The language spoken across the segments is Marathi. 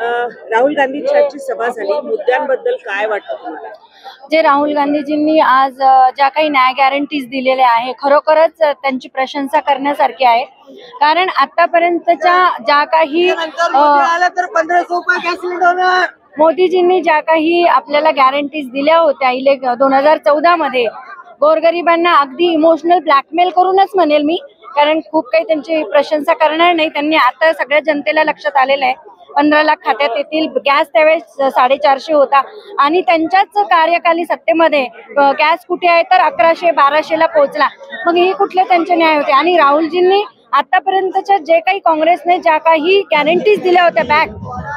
राहुल गांधींची आजची सभा झाली, मुद्द्यांबद्दल काय वाटतं तुम्हाला? जे राहुल गांधीजींनी आज ज्या काही न्याय गॅरंटीज दिलेल्या आहे, खरोखरच त्यांची प्रशंसा करण्यासारखी आहे. कारण आतापर्यंतच्या ज्या काही मोदीजींनी ज्या काही आपल्याला गॅरंटीज दिल्या होत्या 2014 मध्ये, गोरगरिबांना अगदी इमोशनल ब्लॅकमेल करूनच म्हणेल मी, कारण खूप काही त्यांची प्रशंसा करणार नाही. त्यांनी आता सगळ्या जनतेला लक्षात आलेलं आहे 15 लाख खात्यात येतील. गॅस त्यावेळेस 450 होता आणि त्यांच्याच कार्यकाली सत्तेमध्ये गॅस कुठे आहे तर 1100-1200ला पोहोचला. मग हे कुठले त्यांचे न्याय होते? आणि राहुलजींनी आतापर्यंतच्या जे काही काँग्रेसने ज्या काही गॅरंटीज दिल्या होत्या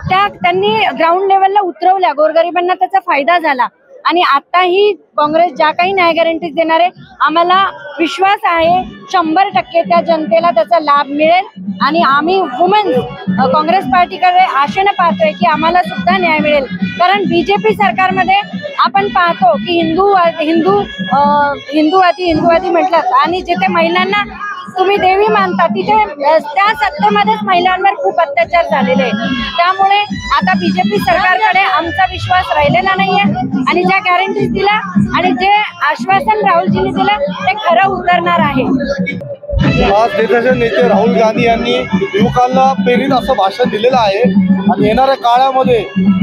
त्या त्यांनी ग्राउंड लेवलला उतरवल्या, गोरगरिबांना त्याचा फायदा झाला. आणि आताही काँग्रेस ज्या काही न्याय गॅरंटीज देणार आहे, आम्हाला विश्वास आहे 100% त्या जनतेला त्याचा लाभ मिळेल. आणि आम्ही वुमेन काँग्रेस पार्टीकडे आशेने पाहतोय की आम्हाला सुद्धा न्याय मिळेल. कारण बीजेपी सरकारमध्ये आपण पाहतो की हिंदूवादी म्हटलं आणि जिथे महिलांना तुम्ही देवी मानता तिथे त्या सत्तेमध्येच महिलांवर खूप अत्याचार झालेले आहे. त्यामुळे आता बीजेपी सरकारकडे आमचा विश्वास राहिलेला नाहीये आणि ज्या गॅरंटीज दिल्या आणि जे आश्वासन राहुलजींनी दिलं ते खरं उतरणार आहे. आज देशाचे नेते राहुल गांधी यांनी युवकांना प्रेरित असं भाषण दिलेलं आहे आणि येणाऱ्या काळामध्ये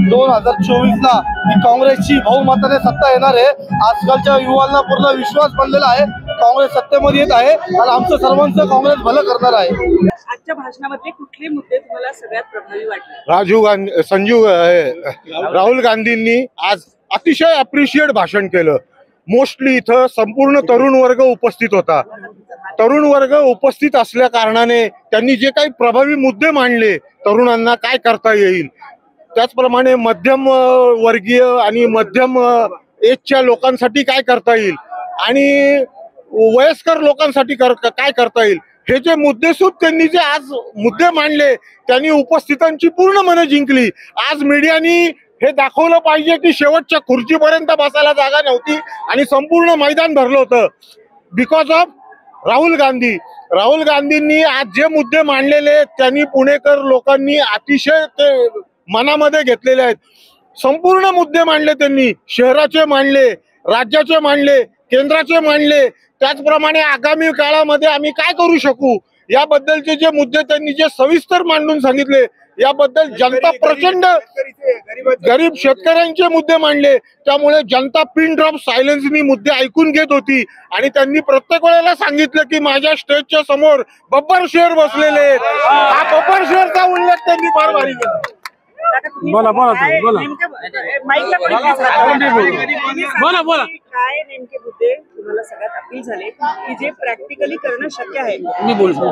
2024ला काँग्रेसची बहुमताने सत्ता येणार आहे. आजकालच्या युवांना पूर्ण विश्वास बनलेला आहे, काँग्रेस सत्तेमध्ये येत आहे आणि आमचं सर्वांचं काँग्रेस भलं करणार आहे. आजच्या भाषणामध्ये कुठले मुद्दे तुम्हाला सगळ्यात प्रभावी वाटले? राहुल गांधींनी आज अतिशय अप्रिशिएट भाषण केलं. मोस्टली इथं संपूर्ण तरुण वर्ग उपस्थित होता. तरुण वर्ग उपस्थित असल्या कारणाने त्यांनी जे काही प्रभावी मुद्दे मांडले, तरुणांना काय करता येईल, त्याचप्रमाणे मध्यम वर्गीय आणि मध्यम एजच्या लोकांसाठी काय करता येईल आणि वयस्कर लोकांसाठी काय करता येईल, हे जे मुद्देसूद त्यांनी जे आज मुद्दे मांडले त्यांनी उपस्थितांची पूर्ण मनं जिंकली. आज मीडियानी हे दाखवलं पाहिजे की शेवटच्या खुर्चीपर्यंत बसायला जागा नव्हती आणि संपूर्ण मैदान भरलं होतं बिकॉज ऑफ राहुल गांधी. राहुल गांधींनी आज जे मुद्दे मांडलेले त्यांनी पुणेकर लोकांनी अतिशय ते मनामध्ये घेतलेले आहेत. संपूर्ण मुद्दे मांडले त्यांनी, शहराचे मांडले, राज्याचे मांडले, केंद्राचे मांडले. त्याचप्रमाणे आगामी काळामध्ये आम्ही काय करू शकू याबद्दलचे जे मुद्दे त्यांनी जे सविस्तर मांडून सांगितले, याबद्दल जनता प्रचंड गरीब शेतकऱ्यांचे मुद्दे मांडले. त्यामुळे जनता पिन ड्रॉप सायलेन्सनी मुद्दे ऐकून घेत होती आणि त्यांनी प्रत्येक वेळेला सांगितलं की माझ्या स्टेजच्या समोर बब्बर शेर बसलेले आहेत. हा बब्बर शेरचा उल्लेख त्यांनी फार भारी केला. बोला काय नेमके मुद्दे तुम्हाला सगळ्यात अपील झाले की जे प्रॅक्टिकली करणं शक्य आहे? मी बोलतो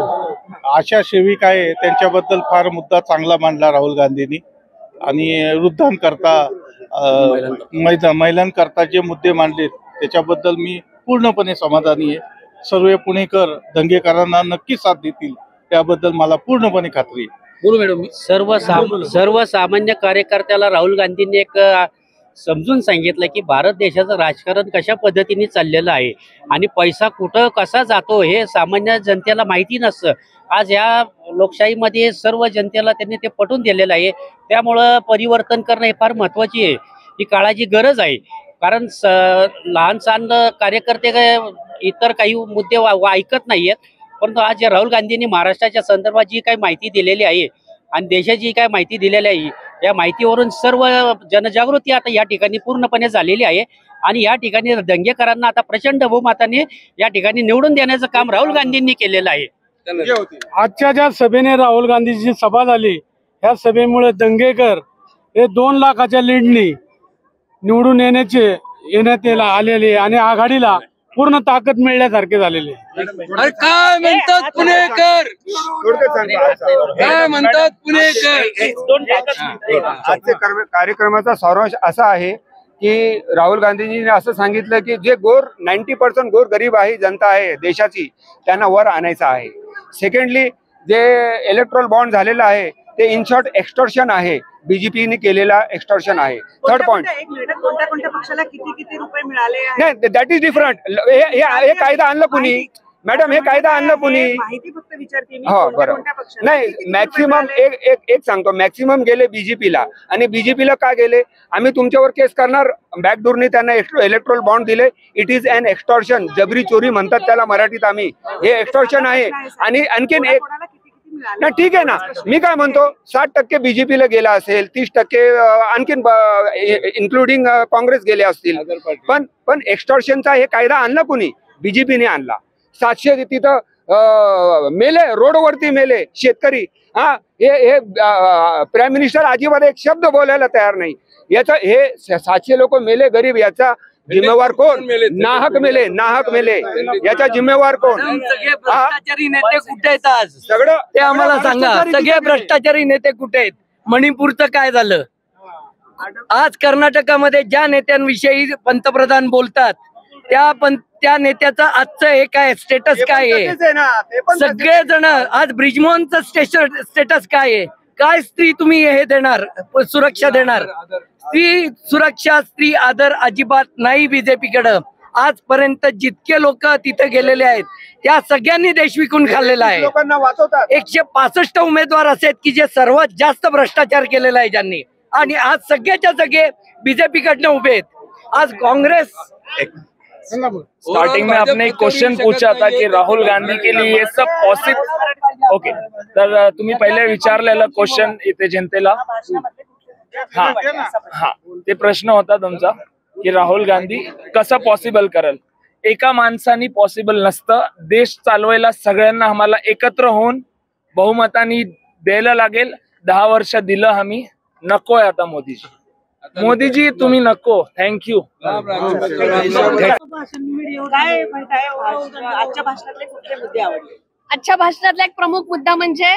आशा सेविका आहे त्यांच्याबद्दल फार मुद्दा चांगला मांडला राहुल गांधींनी आणि वृद्धांकरता महिलांकरता जे मुद्दे मांडले त्याच्याबद्दल मी पूर्णपणे समाधानी आहे. सर्व पुणेकर दंगेकरांना नक्की साथ देतील त्याबद्दल मला पूर्णपणे खात्री आहे. बोलू मॅडम. सर्वसामान्य कार्यकर्त्याला राहुल गांधींनी एक समजून सांगितलं की भारत देशाचं राजकारण कशा पद्धतीने चाललेलं आहे आणि पैसा कुठं कसा जातो हे सामान्य जनतेला माहिती नसतं. आज या लोकशाहीमध्ये सर्व जनतेला त्यांनी ते पटवून दिलेलं आहे. त्यामुळं परिवर्तन करणं हे फार महत्त्वाची आहे, ही काळाची गरज आहे. कारण लहान सहान कार्यकर्ते इतर काही मुद्दे ऐकत नाहीयेत, परंतु आज राहुल गांधींनी महाराष्ट्राच्या संदर्भात जी काही माहिती दिलेली आहे आणि देशाची काय माहिती दिलेली आहे, या माहितीवरून सर्व जनजागृती आता या ठिकाणी पूर्णपणे झालेली आहे आणि या ठिकाणी दंगेकरांना आता प्रचंड बहुमताने या ठिकाणी निवडून देण्याचं काम राहुल गांधींनी केलेलं आहे. आजच्या ज्या सभेने राहुल गांधीची सभा झाली, ह्या सभेमुळे दंगेकर हे 2 लाखाच्या लीडनी निवडून येण्यात आलेले आणि आघाडीला पूर्ण ताकद मिळण्यासारखे झालेले. काय म्हणतात पुणेकर, काय म्हणतात पुणेकर. आजच्या कार्यक्रमाचा सारांश असा आहे की राहुल गांधीजींनी असं सांगितलं की जे 90% गोर गरीब आहे जनता आहे देशाची, त्यांना वर आणायचं आहे. सेकंडली जे इलेक्ट्रल बॉन्ड झालेलं आहे ते इन शॉर्ट एक्सटॉर्शन आहे, बीजेपीने केलेला एक्सटॉर्शन आहे. थर्ड पॉइंट, कोणत्या पक्षाला किती रुपये मिळाले नाही दॅट इज डिफरंट. हे कायदा आणलं कुणी, मॅडम हे कायदा आणलं कुणी? माहिती फक्त विचारते मी, हो कोणत्या बरोबर. कोणत्या पक्षाला नाही किती मॅक्सिमम रुपये मिळाले? एक सांगतो, मॅक्सिमम गेले बीजेपीला. आणि बीजेपीला का गेले? आम्ही तुमच्यावर केस करणार, बॅकडोरने त्यांना इलेक्ट्रोल बॉन्ड दिले. इट इज अन एक्स्टॉर्शन, जबरी चोरी म्हणतात त्याला मराठीत आम्ही. हे एक्स्टॉर्शन आहे. आणि आणखीन एक कोणाला किती किती मिळाले? ना ठीक आहे ना, मी काय म्हणतो 60% बीजेपीला गेला असेल, 30% आणखीन इन्क्लुडिंग काँग्रेस गेले असतील. पण एक्स्टॉर्शनचा हे कायदा आणला कुणी? बीजेपीने आणला. 700 तिथं मेले, रोडवरती मेले शेतकरी. हा हे प्राईम मिनिस्टर अजिबात एक शब्द बोलायला तयार नाही. याचा हे 700 लोक मेले गरीब, याचा जिम्मेवार कोण? नाहक मेले, याचा जिम्मेवार कोण? सगळे भ्रष्टाचारी नेते कुठे आहेत आज? सगळं ते आम्हाला सांगा, सगळे भ्रष्टाचारी नेते कुठे आहेत? मणिपूरचं काय झालं? आज कर्नाटकामध्ये ज्या नेत्यांविषयी पंतप्रधान बोलतात त्या नेत्याचं आजचं हे काय स्टेटस काय आहे? सगळे जण आज ब्रिजमोहनचं स्टेटस काय आहे? काय स्त्री तुम्ही हे देणार, सुरक्षा देणार? स्त्री सुरक्षा, स्त्री आदर अजिबात नाही बीजेपीकडं. आजपर्यंत जितके लोक तिथे गेलेले आहेत त्या सगळ्यांनी देश विकून खाल्लेला आहे. लोकांना वाचवतात. 165 उमेदवार असे आहेत की जे सर्वात जास्त भ्रष्टाचार केलेला आहे ज्यांनी, आणि आज सगळ्याच्या सगळे बीजेपीकडनं उभे आहेत. आज कांग्रेस स्टार्टिंग में आपने एक क्वेश्चन पूछा था कि राहुल गांधी के लिए ये सब पॉसिबल. ओके, तर तुम्ही पहिले विचारलेला क्वेश्चन इथे जनतेला. हा हा ते प्रश्न होता तुमचा की राहुल गांधी कसं पॉसिबल करेल. एका माणसाने पॉसिबल नसतं. देश चालवायला सगळ्यांना आम्हाला एकत्र होऊन बहुमताने द्यायला लागेल. 10 वर्ष दिलं आम्ही. नकोय आता मोदीजी तुम्ही नको. थँक्यू. काय म्हणताय आजच्या भाषणातले कुठले मुद्दे आवडले? आजच्या भाषणातला एक प्रमुख मुद्दा म्हणजे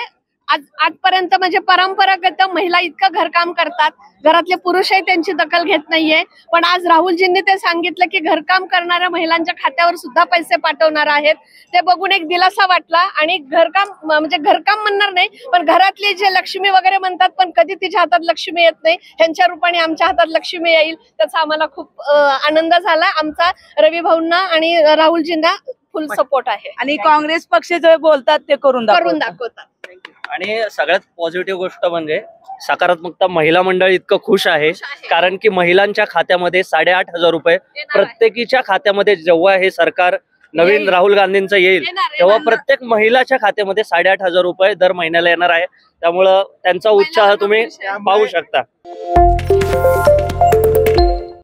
आजपर्यंत म्हणजे परंपरागत महिला इतकं घरकाम करतात, घरातले पुरुषही त्यांची दखल घेत नाहीये. पण आज राहुलजींनी ते सांगितलं की घरकाम करणाऱ्या महिलांच्या खात्यावर सुद्धा पैसे पाठवणार आहेत. ते बघून एक दिलासा वाटला. आणि घरकाम म्हणजे घरकाम म्हणणार नाही, पण घरातली जे लक्ष्मी वगैरे म्हणतात, पण कधी तिच्या हातात लक्ष्मी येत नाही, ह्यांच्या रूपाने आमच्या हातात लक्ष्मी येईल, त्याचा आम्हाला खूप आनंद झाला. आमचा रवी भाऊंना आणि राहुलजींना फुल सपोर्ट आहे. आणि काँग्रेस पक्ष जे बोलतात ते करून दाखवतात. आणि सगळ्यात पॉझिटिव्ह गोष्ट म्हणजे सकारात्मकता, महिला मंडळ इतकं खुश आहे कारण की महिलांच्या खात्यामध्ये 8,500 रुपये प्रत्येकीच्या खात्यामध्ये जेव्हा हे सरकार नवीन राहुल गांधींचं येईल तेव्हा प्रत्येक महिलाच्या खात्यामध्ये 8,500 रुपये दर महिन्याला येणार आहे. त्यामुळं त्यांचा उत्साह तुम्ही पाहू शकता.